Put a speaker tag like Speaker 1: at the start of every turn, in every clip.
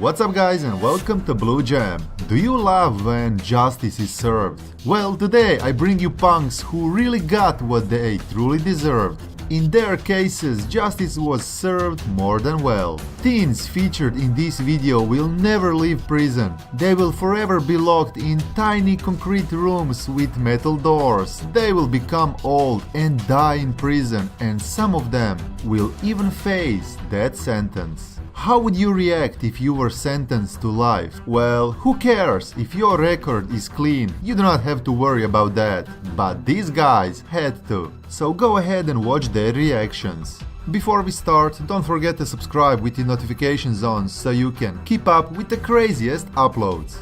Speaker 1: What's up guys and welcome to Blue Jam. Do you love when justice is served? Well, today I bring you punks who really got what they truly deserved. In their cases, justice was served more than well. Teens featured in this video will never leave prison. They will forever be locked in tiny concrete rooms with metal doors. They will become old and die in prison, and some of them will even face death sentence. How would you react if you were sentenced to life? Well, who cares? If your record is clean, you do not have to worry about that. But these guys had to. So go ahead and watch their reactions. Before we start, don't forget to subscribe with the notifications on so you can keep up with the craziest uploads.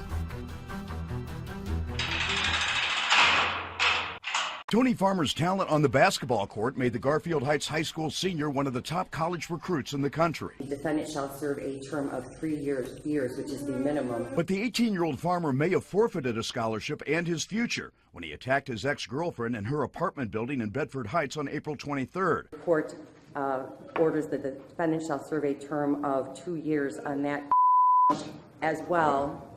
Speaker 2: Tony Farmer's talent on the basketball court made the Garfield Heights High School senior one of the top college recruits in the country.
Speaker 3: The defendant shall serve a term of 3 years, which is the minimum.
Speaker 2: But the 18-year-old Farmer may have forfeited a scholarship and his future when he attacked his ex-girlfriend in her apartment building in Bedford Heights on April 23rd.
Speaker 3: The court orders that the defendant shall serve a term of 2 years on that as well.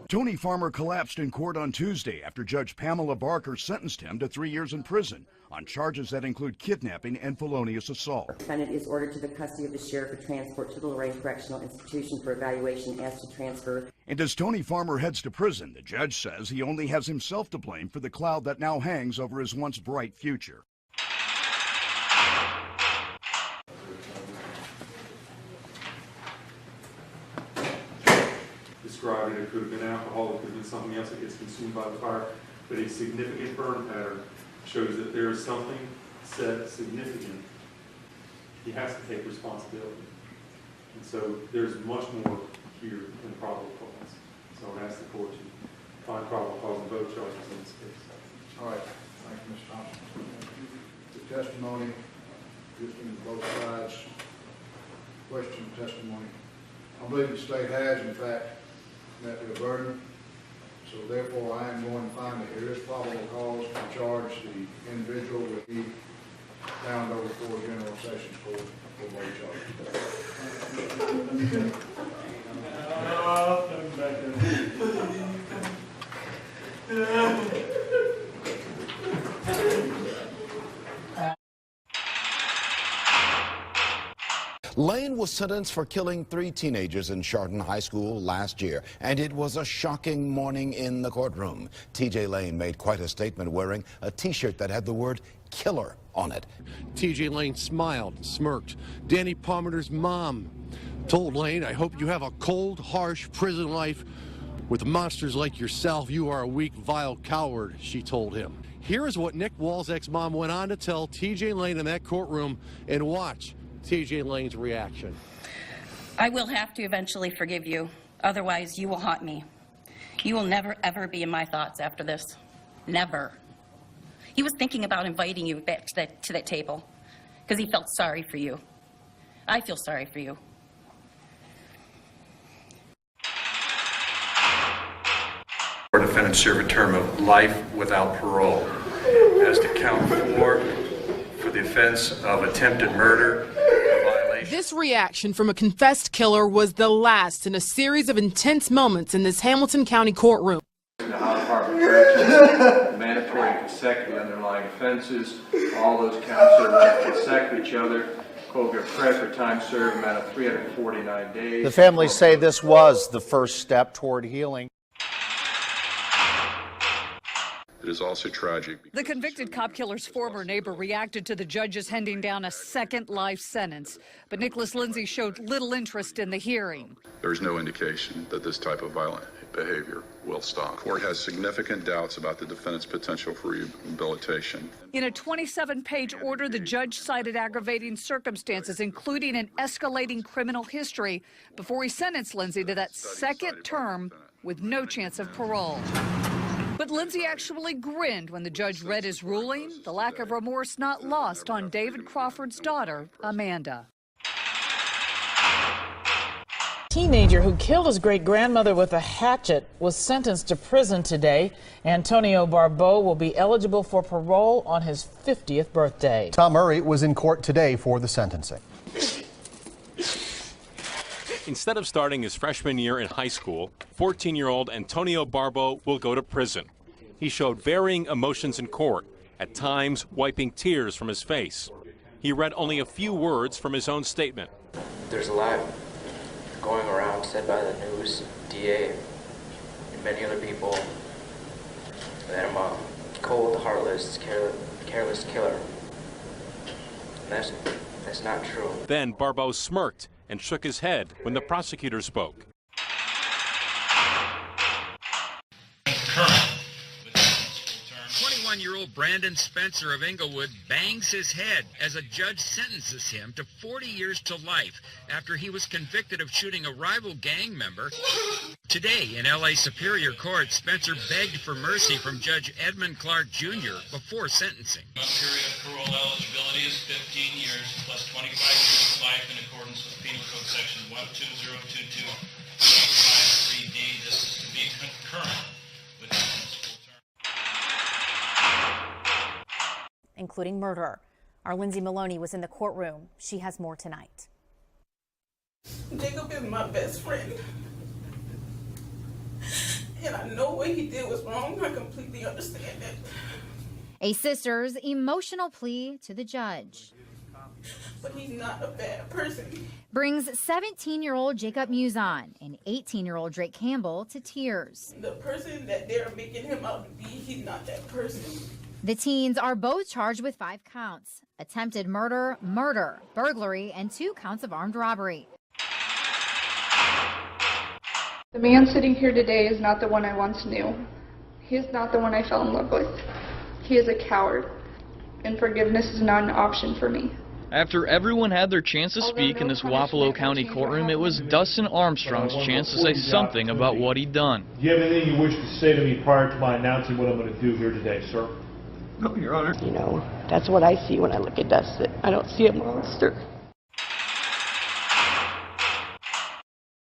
Speaker 2: Tony Farmer collapsed in court on Tuesday after Judge Pamela Barker sentenced him to 3 years in prison on charges that include kidnapping and felonious assault.
Speaker 3: The defendant is ordered to the custody of the sheriff for transport to the Lorraine Correctional Institution for evaluation as to transfer.
Speaker 2: And as Tony Farmer heads to prison, the judge says he only has himself to blame for the cloud that now hangs over his once bright future.
Speaker 4: Described it could have been alcohol, it could have been something else that gets consumed by the fire, but a significant burn pattern shows that there is something said significant. He has to take responsibility. And so there's much more here than probable cause. So I ask the court to find probable cause in both charges in this case.
Speaker 5: All right, thank you, Mr. Thompson. The testimony, listening to both sides, question testimony. I believe the state has, in fact, met their burden, so therefore I am going to find that there is probable cause to charge the individual with the bound over for General Sessions Court for both charges.
Speaker 6: Lane was sentenced for killing 3 teenagers in Chardon High School last year, and it was a shocking morning in the courtroom. T.J. Lane made quite a statement wearing a T-shirt that had the word killer on it.
Speaker 7: T.J. Lane smiled, smirked. Danny Palmer's mom told Lane, "I hope you have a cold, harsh prison life. With monsters like yourself, you are a weak, vile coward," she told him. Here is what Nick Walzek's mom went on to tell T.J. Lane in that courtroom, and watch T.J. Lane's reaction.
Speaker 8: "I will have to eventually forgive you. Otherwise, you will haunt me. You will never, ever be in my thoughts after this. Never." He was thinking about inviting you back to that table because he felt sorry for you. I feel sorry for you.
Speaker 9: Our defendants serve a term of life without parole. As to count 4 for the offense of attempted murder.
Speaker 10: This reaction from a confessed killer was the last in a series of intense moments in this Hamilton County courtroom.
Speaker 9: The Ohio Department of Corrections, mandatory and consecutive underlying offenses. All those counts are consecutive each other. Colgan credit for time served amount of 349 days.
Speaker 11: The families say this was the first step toward healing.
Speaker 12: It is also tragic.
Speaker 13: The convicted cop killer's former neighbor reacted to the judges handing down a second life sentence. But Nicholas Lindsay showed little interest in the hearing.
Speaker 12: There's no indication that this type of violent behavior will stop. The court has significant doubts about the defendant's potential for rehabilitation.
Speaker 13: In a 27-page order, the judge cited aggravating circumstances, including an escalating criminal history, before he sentenced Lindsay to that second term with no chance of parole. But Lindsay actually grinned when the judge read his ruling, the lack of remorse not lost on David Crawford's daughter, Amanda.
Speaker 14: Teenager who killed his great-grandmother with a hatchet was sentenced to prison today. Antonio Barbeau will be eligible for parole on his 50th birthday.
Speaker 15: Tom Murray was in court today for the sentencing. Instead of starting his freshman year in high school, 14-year-old Antonio Barbo will go to prison. He showed varying emotions in court, at times wiping tears from his face. He read only a few words from his own statement.
Speaker 16: There's a lot going around said by the news, DA, and many other people that I'm a cold, heartless, careless killer. And that's not true.
Speaker 15: Then Barbo smirked and shook his head when the prosecutor spoke.
Speaker 17: 21-year-old Brandon Spencer of Inglewood bangs his head as a judge sentences him to 40 years to life after he was convicted of shooting a rival gang member. Today in L.A. Superior Court, Spencer begged for mercy from Judge Edmund Clark Jr. before sentencing.
Speaker 18: The period of parole eligibility is 15 years plus 25 years of life in accordance with Penal Code Section 12022, 53D. This is to be concurrent with the
Speaker 19: including murder. Our Lindsay Maloney was in the courtroom. She has more tonight.
Speaker 20: Jacob is my best friend. And I know what he did was wrong. I completely understand it.
Speaker 21: A sister's emotional plea to the judge.
Speaker 20: But he's not a bad person.
Speaker 21: Brings 17-year-old Jacob Muzon and 18-year-old Drake Campbell to tears.
Speaker 20: The person that they're making him out to be, he's not that person.
Speaker 21: The teens are both charged with 5 counts: attempted murder, burglary, and 2 counts of armed robbery.
Speaker 22: The man sitting here today is not the one I once knew. He is not the one I fell in love with. He is a coward, and forgiveness is not an option for me.
Speaker 23: After everyone had their chance to speak in this Wapello County courtroom, it was Dustin Armstrong's chance to say something about what he'd done.
Speaker 24: Do you have anything you wish to say to me prior to my announcing what I'm going to do here today, sir?
Speaker 25: No, Your Honor. You know, that's what I see when I look at Dustin. I don't see a monster.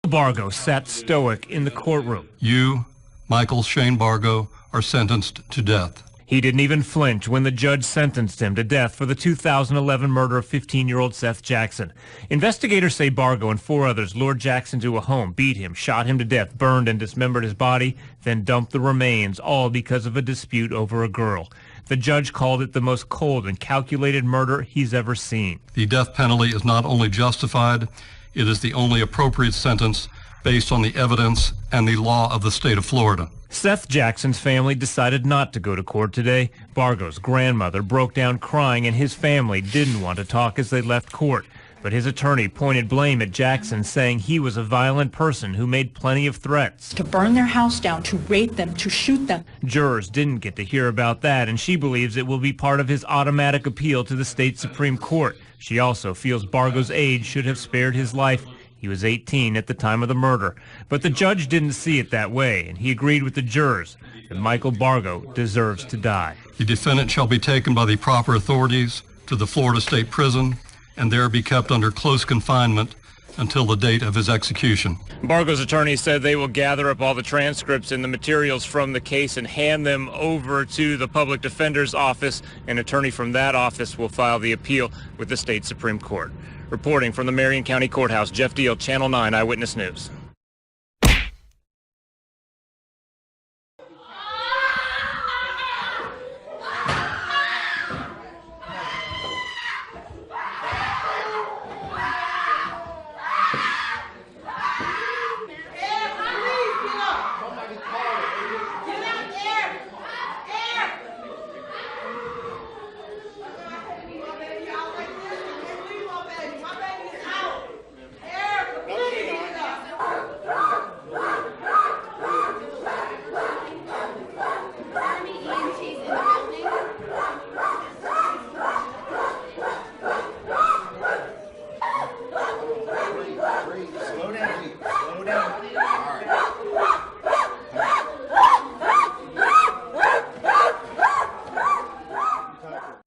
Speaker 26: Bargo sat stoic in the courtroom.
Speaker 27: You, Michael Shane Bargo, are sentenced to death.
Speaker 26: He didn't even flinch when the judge sentenced him to death for the 2011 murder of 15-year-old Seth Jackson. Investigators say Bargo and 4 others lured Jackson to a home, beat him, shot him to death, burned and dismembered his body, then dumped the remains, all because of a dispute over a girl. The judge called it the most cold and calculated murder he's ever seen.
Speaker 27: The death penalty is not only justified, it is the only appropriate sentence based on the evidence and the law of the state of Florida.
Speaker 26: Seth Jackson's family decided not to go to court today. Bargo's grandmother broke down crying, and his family didn't want to talk as they left court. But his attorney pointed blame at Jackson, saying he was a violent person who made plenty of threats.
Speaker 28: To burn their house down, to rape them, to shoot them.
Speaker 26: Jurors didn't get to hear about that, and she believes it will be part of his automatic appeal to the state Supreme Court. She also feels Bargo's age should have spared his life. He was 18 at the time of the murder. But the judge didn't see it that way, and he agreed with the jurors that Michael Bargo deserves to die.
Speaker 27: The defendant shall be taken by the proper authorities to the Florida State Prison and there be kept under close confinement until the date of his execution.
Speaker 26: Bargo's attorney said they will gather up all the transcripts and the materials from the case and hand them over to the public defender's office. An attorney from that office will file the appeal with the state Supreme Court. Reporting from the Marion County Courthouse, Jeff Deal, Channel 9 Eyewitness News.